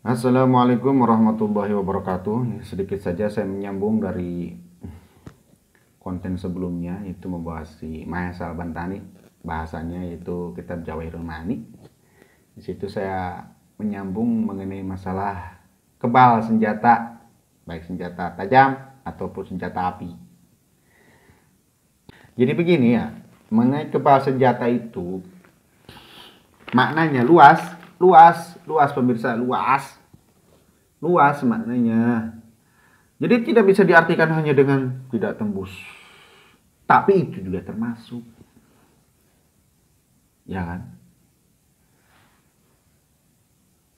Assalamualaikum warahmatullahi wabarakatuh. Sedikit saja saya menyambung dari konten sebelumnya, yaitu membahas si Mahesa Al-Bantani, bahasanya yaitu kitab Jawahirul Ma'ani. Di situ saya menyambung mengenai masalah kebal senjata, baik senjata tajam ataupun senjata api. Jadi begini ya, mengenai kebal senjata itu maknanya luas pemirsa, luas maknanya. Jadi tidak bisa diartikan hanya dengan tidak tembus, tapi itu juga termasuk, ya kan?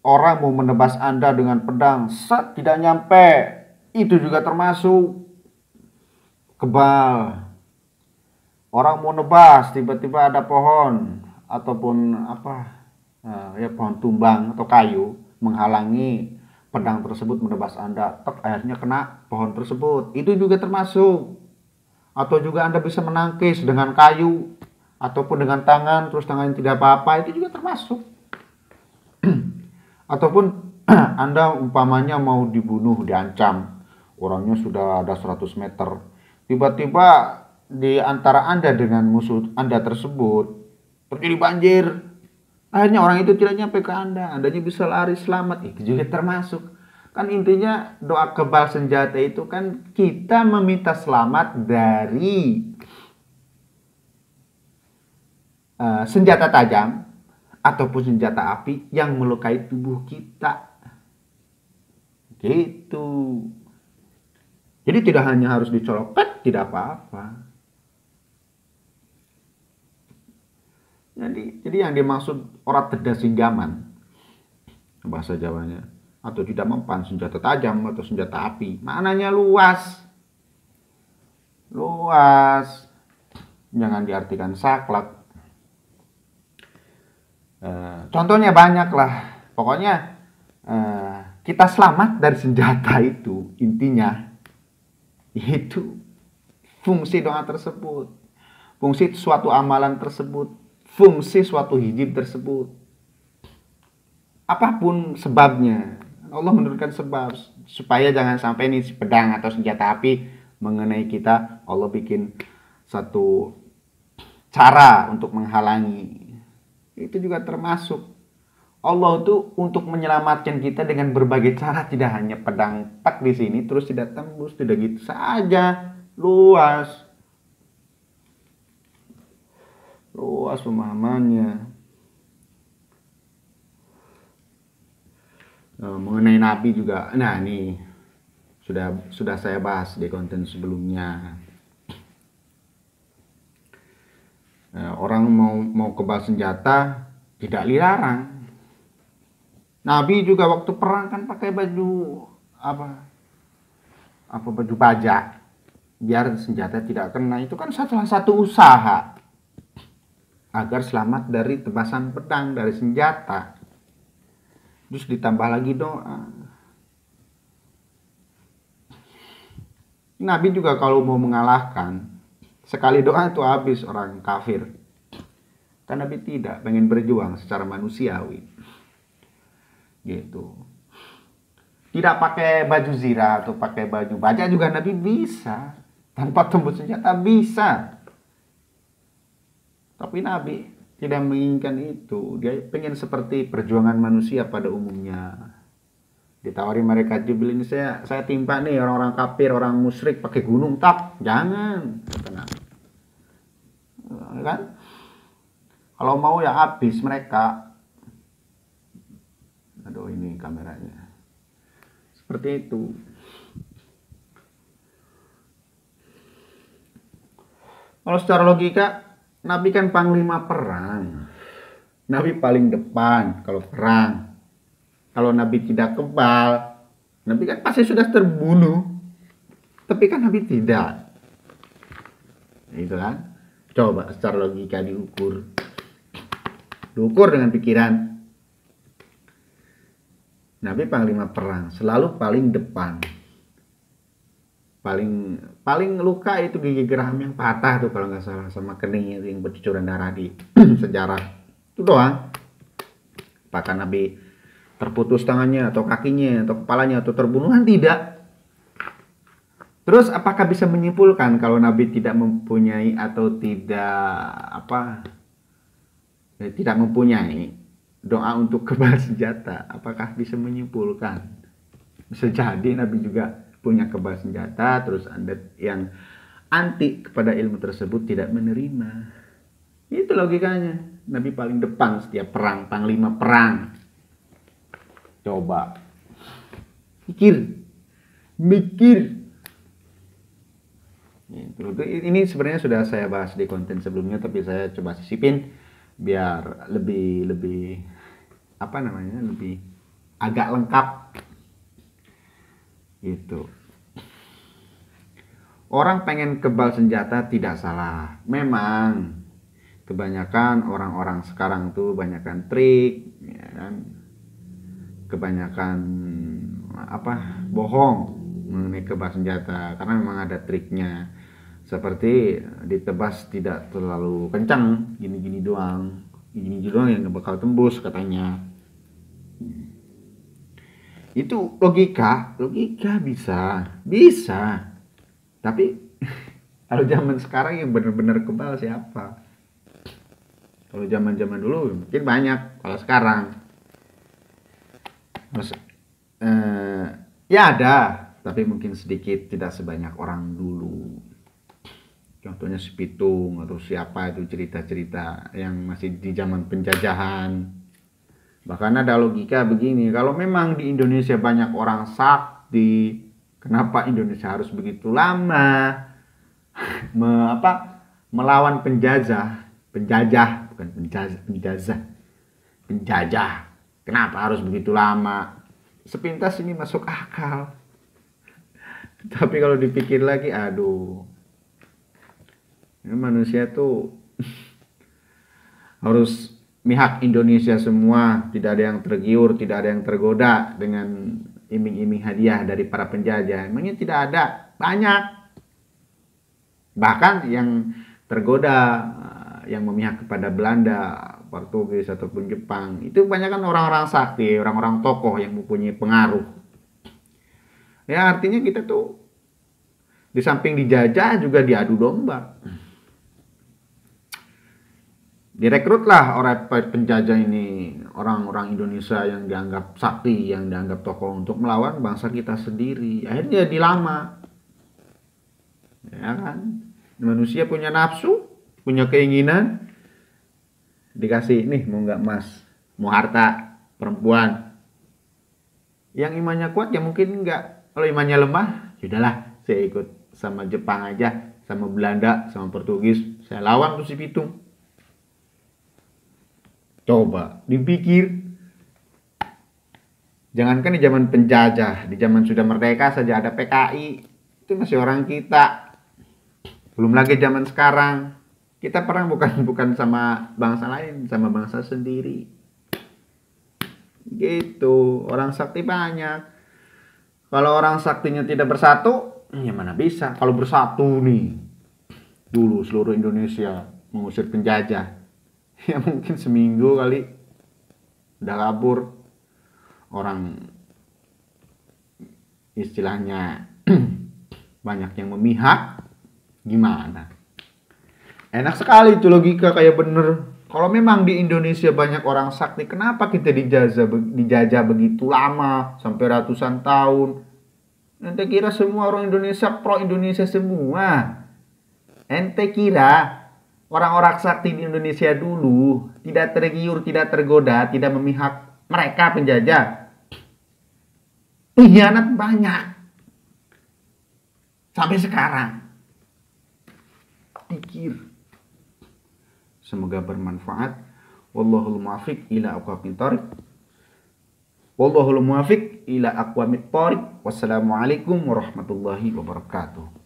Orang mau menebas Anda dengan pedang, set, tidak nyampe, itu juga termasuk kebal. Orang mau nebas, tiba-tiba ada pohon ataupun pohon tumbang atau kayu menghalangi pedang tersebut menebas Anda, akhirnya kena pohon tersebut, itu juga termasuk. Atau juga Anda bisa menangkis dengan kayu ataupun dengan tangan, terus tangannya tidak apa-apa, itu juga termasuk. Ataupun Anda umpamanya mau dibunuh, diancam, orangnya sudah ada 100 meter, tiba-tiba di antara Anda dengan musuh Anda tersebut terjadi banjir, akhirnya orang itu tidak nyampe ke Anda, Andanya bisa lari selamat, itu juga termasuk. Kan intinya doa kebal senjata itu kan kita meminta selamat dari senjata tajam ataupun senjata api yang melukai tubuh kita. Gitu. Jadi tidak hanya harus dicolokkan, tidak apa-apa. Jadi yang dimaksud orat tedas singgaman, bahasa Jawanya, atau tidak mempan senjata tajam atau senjata api, maknanya luas. Jangan diartikan saklek. Contohnya banyak lah. Pokoknya kita selamat dari senjata itu, intinya itu fungsi doa tersebut, fungsi suatu amalan tersebut, fungsi suatu hijab tersebut, apapun sebabnya, Allah menurunkan sebab supaya jangan sampai ini pedang atau senjata api mengenai kita. Allah bikin satu cara untuk menghalangi, itu juga termasuk. Allah itu untuk menyelamatkan kita dengan berbagai cara, tidak hanya pedang tak di sini terus tidak tembus, tidak gitu saja. Luas pemahamannya. Mengenai Nabi juga, nah ini sudah saya bahas di konten sebelumnya. Orang mau kebal senjata tidak dilarang. Nabi juga waktu perang kan pakai baju baju baja biar senjata tidak kena. Itu kan salah satu usaha agar selamat dari tebasan pedang, dari senjata. Terus ditambah lagi doa. Nabi juga kalau mau mengalahkan, sekali doa itu habis orang kafir. Kan Nabi tidak, pengen berjuang secara manusiawi. Gitu. Tidak pakai baju zirah atau pakai baju baja juga Nabi bisa. Tanpa tembus senjata bisa. Tapi Nabi tidak menginginkan itu. Dia pengen seperti perjuangan manusia pada umumnya. Ditawari mereka, Jibril, ini saya timpa nih orang-orang kafir, orang musyrik pakai gunung, tak, jangan. Tenang. Kan? Kalau mau ya habis mereka. Aduh, ini kameranya. Seperti itu. Kalau secara logika, Nabi kan panglima perang. Nabi paling depan kalau perang. Kalau Nabi tidak kebal, Nabi kan pasti sudah terbunuh. Tapi kan Nabi tidak. Itu kan. Coba secara logika diukur. Diukur dengan pikiran. Nabi panglima perang, selalu paling depan. Paling luka itu gigi geraham yang patah tuh kalau nggak salah, sama keningnya yang bercucuran darah di sejarah. Itu doang. Apakah Nabi terputus tangannya atau kakinya atau kepalanya atau terbunuh, kan tidak. Terus apakah bisa menyimpulkan kalau Nabi tidak mempunyai atau tidak mempunyai doa untuk kebal senjata? Apakah bisa menyimpulkan? Bisa jadi Nabi juga punya kebal senjata, terus Anda yang anti kepada ilmu tersebut tidak menerima. Itu logikanya. Nabi paling depan setiap perang, panglima perang. Coba mikir. Ini sebenarnya sudah saya bahas di konten sebelumnya, tapi saya coba sisipin biar lebih lebih agak lengkap gitu. Orang pengen kebal senjata tidak salah. Memang kebanyakan orang-orang sekarang tuh banyakan trik, ya kan? Kebanyakan bohong mengenai kebal senjata karena memang ada triknya. Seperti ditebas tidak terlalu kencang, gini doang yang gak bakal tembus katanya. Itu logika bisa. Tapi kalau zaman sekarang yang benar-benar kebal siapa? Kalau zaman dulu mungkin banyak. Kalau sekarang ya ada, tapi mungkin sedikit, tidak sebanyak orang dulu. Contohnya si Pitung atau siapa itu, cerita-cerita yang masih di zaman penjajahan. Bahkan ada logika begini, kalau memang di Indonesia banyak orang sakti, kenapa Indonesia harus begitu lama melawan penjajah? Kenapa harus begitu lama? Sepintas ini masuk akal. Tapi kalau dipikir lagi, manusia tuh harus mihak Indonesia semua, tidak ada yang tergiur, tidak ada yang tergoda dengan iming-iming hadiah dari para penjajah. Emangnya tidak ada? Banyak. Bahkan yang tergoda, yang memihak kepada Belanda, Portugis ataupun Jepang, itu kebanyakan orang-orang sakti, orang-orang tokoh yang mempunyai pengaruh. Ya artinya kita tuh di samping dijajah juga diadu domba. Direkrutlah oleh penjajah ini orang-orang Indonesia yang dianggap sakti, yang dianggap tokoh untuk melawan bangsa kita sendiri. Akhirnya dilama. Ya kan? Manusia punya nafsu, punya keinginan, dikasih nih mau nggak emas, mau harta, perempuan. Yang imannya kuat ya mungkin enggak. Kalau imannya lemah, sudahlah saya ikut sama Jepang aja, sama Belanda, sama Portugis, saya lawan tuh si Pitung. Coba dipikir, jangankan di zaman penjajah, di zaman sudah merdeka saja ada PKI, itu masih orang kita. Belum lagi zaman sekarang, kita perang bukan sama bangsa lain, sama bangsa sendiri. Gitu, orang sakti banyak. Kalau orang saktinya tidak bersatu, ya mana bisa. Kalau bersatu nih, dulu seluruh Indonesia mengusir penjajah, ya mungkin seminggu kali udah kabur. Orang istilahnya banyak yang memihak, gimana? Enak sekali itu logika, kayak bener. Kalau memang di Indonesia banyak orang sakti, kenapa kita dijajah begitu lama, sampai ratusan tahun? Ente kira semua orang Indonesia pro Indonesia semua? Ente kira orang-orang sakti di Indonesia dulu tidak tergiur, tidak tergoda, tidak memihak mereka penjajah? Pengkhianat banyak sampai sekarang. Pikir. Semoga bermanfaat. Wallahul muwaffiq ila aqwamit thoriq. Wallahul muwaffiq ila aqwamit thoriq. Wassalamualaikum warahmatullahi wabarakatuh.